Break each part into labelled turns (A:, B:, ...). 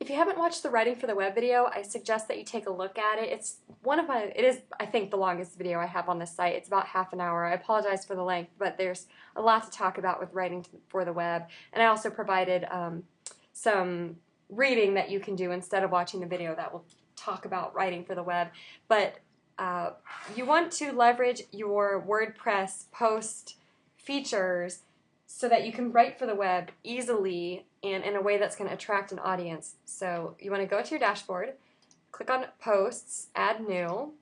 A: If you haven't watched the Writing for the Web video, I suggest that you take a look at it. It is, I think, the longest video I have on this site. It's about half an hour. I apologize for the length, but there's a lot to talk about with writing for the web. And I also provided some reading that you can do instead of watching the video that will talk about writing for the web. But you want to leverage your WordPress post features so that you can write for the web easily and in a way that's going to attract an audience. So you want to go to your dashboard, click on Posts, Add New,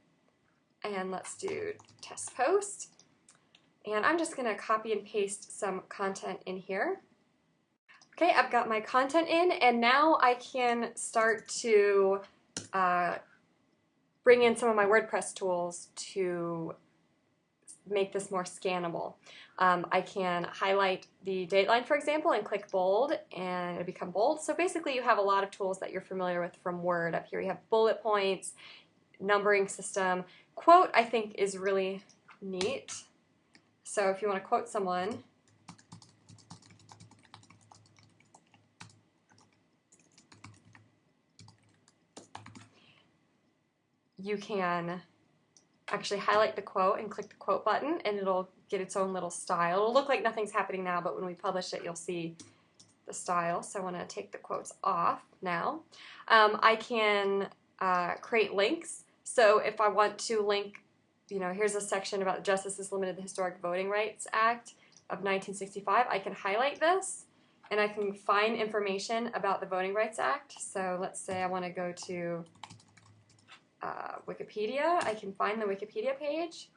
A: and let's do Test Post. And I'm just going to copy and paste some content in here. Okay, I've got my content in, and now I can start to bring in some of my WordPress tools to make this more scannable. I can highlight the dateline, for example, and click bold, and it'll become bold. So basically you have a lot of tools that you're familiar with from Word. Up here you have bullet points, numbering system. Quote, I think, is really neat. So if you want to quote someone, you can actually highlight the quote and click the quote button, and it'll get its own little style. It'll look like nothing's happening now, but when we publish it, you'll see the style. So I want to take the quotes off now. I can create links. So if I want to link, here's a section about Justice is Limited to the Historic Voting Rights Act of 1965. I can highlight this, and I can find information about the Voting Rights Act. So let's say I want to go to Wikipedia. I can find the Wikipedia page.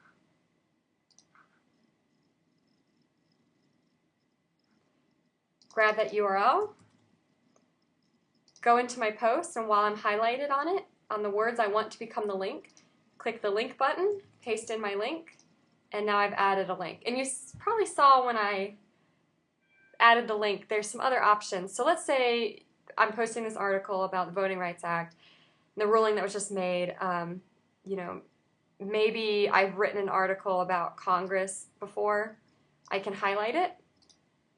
A: Grab that URL, go into my post, and while I'm highlighted on it, on the words I want to become the link, click the link button, paste in my link, and now I've added a link. And you probably saw when I added the link, there's some other options. So let's say I'm posting this article about the Voting Rights Act, the ruling that was just made. Maybe I've written an article about Congress before. I can highlight it,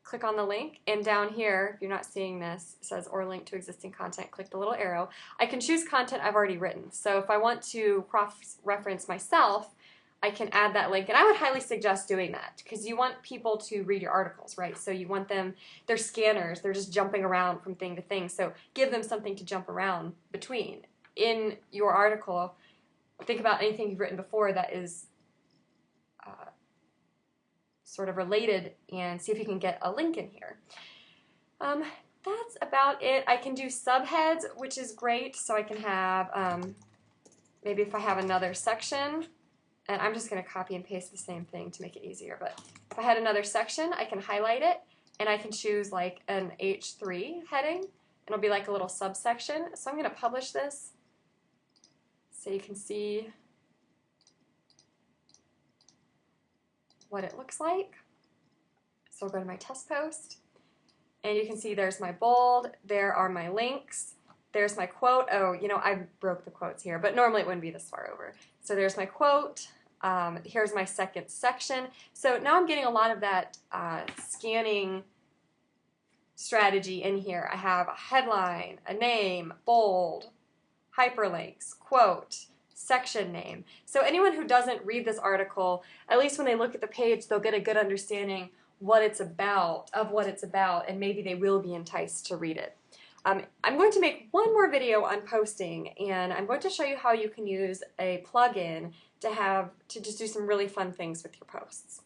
A: click on the link, and down here, if you're not seeing this, it says or link to existing content. Click the little arrow. I can choose content I've already written. So if I want to cross-reference myself, I can add that link, and I would highly suggest doing that because you want people to read your articles, right? So you want them, they're scanners, they're just jumping around from thing to thing, so give them something to jump around between. In your article, think about anything you've written before that is sort of related and see if you can get a link in here. That's about it. I can do subheads, which is great. So I can have, maybe if I have another section, and I'm just going to copy and paste the same thing to make it easier, but if I had another section, I can highlight it, and I can choose like an H3 heading. It'll be like a little subsection. So I'm going to publish this so you can see what it looks like. So I'll go to my test post, and you can see there's my bold, there are my links, there's my quote. Oh, I broke the quotes here, but normally it wouldn't be this far over. So there's my quote, here's my second section. So now I'm getting a lot of that scanning strategy in here. I have a headline, a name, bold, hyperlinks, quote, section name. So anyone who doesn't read this article, at least when they look at the page, they'll get a good understanding of what it's about, and maybe they will be enticed to read it. I'm going to make one more video on posting, and I'm going to show you how you can use a plugin to just do some really fun things with your posts.